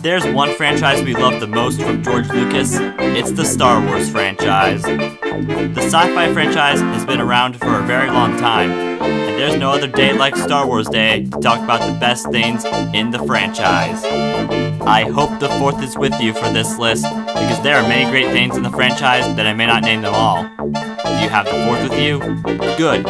there's one franchise we love the most from George Lucas, it's the Star Wars franchise. The sci-fi franchise has been around for a very long time, and there's no other day like Star Wars Day to talk about the best things in the franchise. I hope the 4th is with you for this list, because there are many great things in the franchise that I may not name them all. Do you have the 4th with you? Good,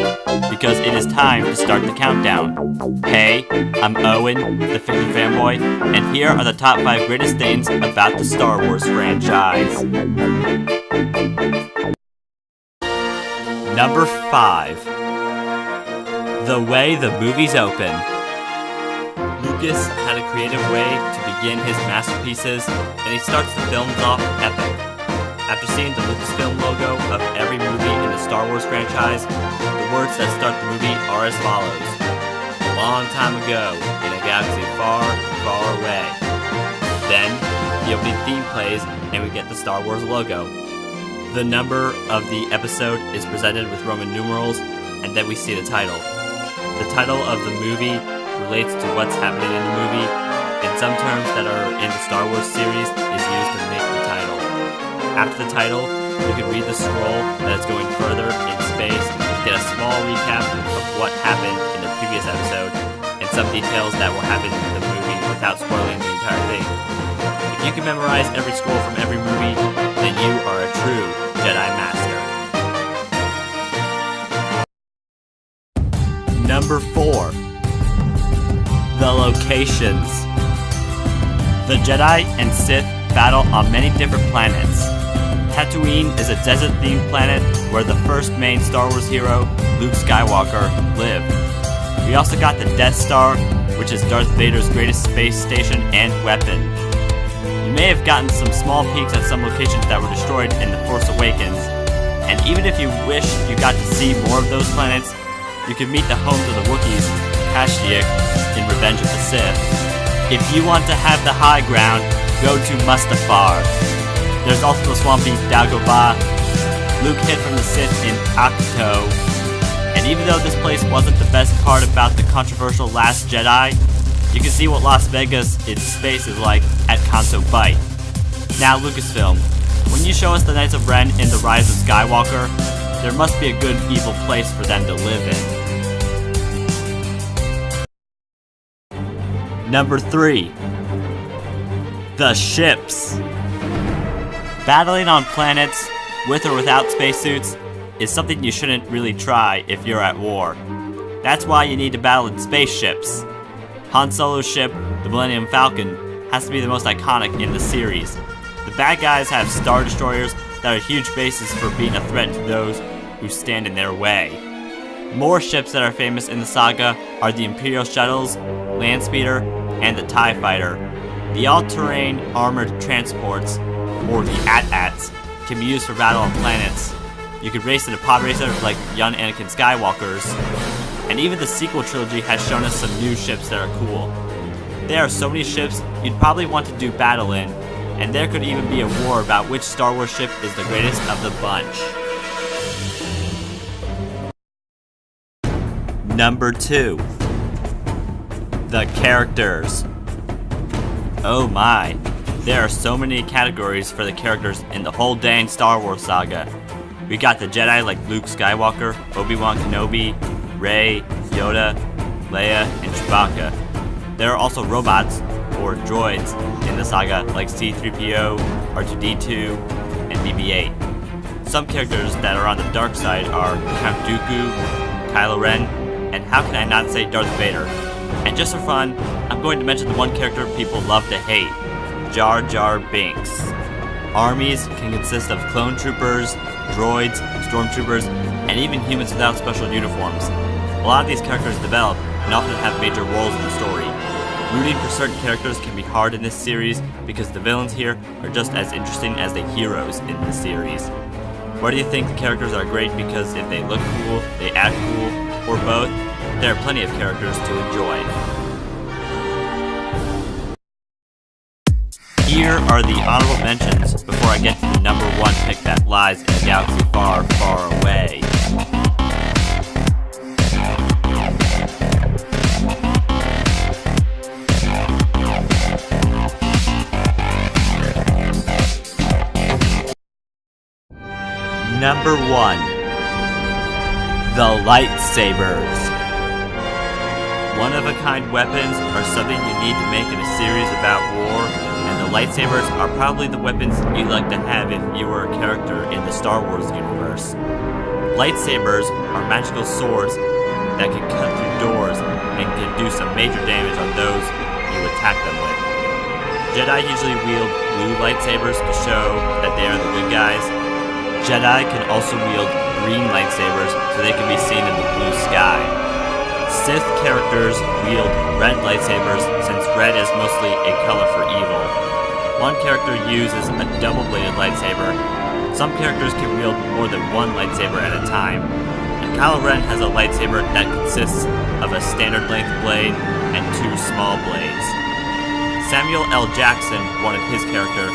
because it is time to start the countdown. Hey, I'm Owen, the fiction fanboy, and here are the top 5 greatest things about the Star Wars franchise. Number 5. The way the movies open. Lucas had a creative way to begin his masterpieces, and he starts the films off epic. After seeing the Lucasfilm logo of every movie in the Star Wars franchise, the words that start the movie are as follows. A long time ago, in a galaxy far, far away. Then, the opening theme plays, and we get the Star Wars logo. The number of the episode is presented with Roman numerals, and then we see the title. The title of the movie relates to what's happening in the movie, and some terms that are in the Star Wars series is used to make the title. After the title, you can read the scroll that is going further in space to get a small recap of what happened in the previous episode, and some details that will happen in the movie without spoiling the entire thing. If you can memorize every scroll from every movie, then you are a true Jedi Master. Number 4. The locations. The Jedi and Sith battle on many different planets. Tatooine is a desert-themed planet where the first main Star Wars hero, Luke Skywalker, lived. We also got the Death Star, which is Darth Vader's greatest space station and weapon. You may have gotten some small peeks at some locations that were destroyed in The Force Awakens, and even if you wish you got to see more of those planets, you can meet the homes of the Wookiees, Kashyyyk, in Revenge of the Sith. If you want to have the high ground, go to Mustafar. There's also the swampy Dagobah. Luke hid from the Sith in Ahch-To. And even though this place wasn't the best part about the controversial Last Jedi, you can see what Las Vegas in space is like at Canto Bight. Now Lucasfilm, when you show us the Knights of Ren in The Rise of Skywalker, there must be a good evil place for them to live in. Number 3. The ships. Battling on planets, with or without spacesuits, is something you shouldn't really try if you're at war. That's why you need to battle in spaceships. Han Solo's ship, the Millennium Falcon, has to be the most iconic in the series. The bad guys have Star Destroyers that are huge bases for being a threat to those who stand in their way. More ships that are famous in the saga are the Imperial Shuttles, Landspeeder, and the TIE Fighter. The all-terrain armored transports, or the AT-ATs, can be used for battle on planets. You could race in a pod racer like young Anakin Skywalker's, and even the sequel trilogy has shown us some new ships that are cool. There are so many ships you'd probably want to do battle in, and there could even be a war about which Star Wars ship is the greatest of the bunch. Number 2. The characters. Oh my, there are so many categories for the characters in the whole dang Star Wars saga. We got the Jedi like Luke Skywalker, Obi-Wan Kenobi, Rey, Yoda, Leia, and Chewbacca. There are also robots, or droids, in the saga like C-3PO, R2-D2, and BB-8. Some characters that are on the dark side are Count Dooku, Kylo Ren, and how can I not say Darth Vader? And just for fun, I'm going to mention the one character people love to hate, Jar Jar Binks. Armies can consist of clone troopers, droids, stormtroopers, and even humans without special uniforms. A lot of these characters develop and often have major roles in the story. Rooting for certain characters can be hard in this series because the villains here are just as interesting as the heroes in the series. Whether you think the characters are great because if they look cool, they act cool, or both, there are plenty of characters to enjoy. Here are the honorable mentions before I get to the number 1 pick that lies in a galaxy far, far away. Number 1. The lightsabers. One-of-a-kind weapons are something you need to make in a series about war, and the lightsabers are probably the weapons you'd like to have if you were a character in the Star Wars universe. Lightsabers are magical swords that can cut through doors and can do some major damage on those you attack them with. Jedi usually wield blue lightsabers to show that they are the good guys. Jedi can also wield green lightsabers so they can be seen in the blue sky. Sith characters wield red lightsabers since red is mostly a color for evil. One character uses a double-bladed lightsaber. Some characters can wield more than one lightsaber at a time. And Kylo Ren has a lightsaber that consists of a standard length blade and 2 small blades. Samuel L. Jackson wanted his character,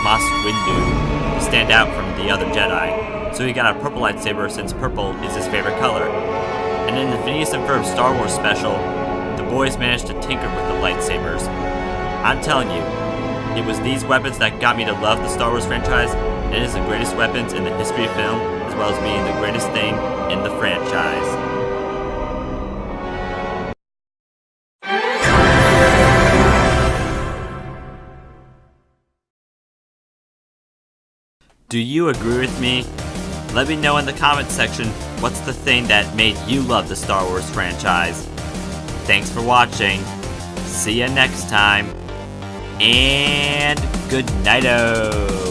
Mace Windu, to stand out from the other Jedi, so he got a purple lightsaber since purple is his favorite color. And in the Phineas and Ferb Star Wars special, the boys managed to tinker with the lightsabers. I'm telling you, it was these weapons that got me to love the Star Wars franchise, and it is the greatest weapons in the history of film, as well as being the greatest thing in the franchise. Do you agree with me? Let me know in the comments section what's the thing that made you love the Star Wars franchise. Thanks for watching. See ya next time. And good night-o.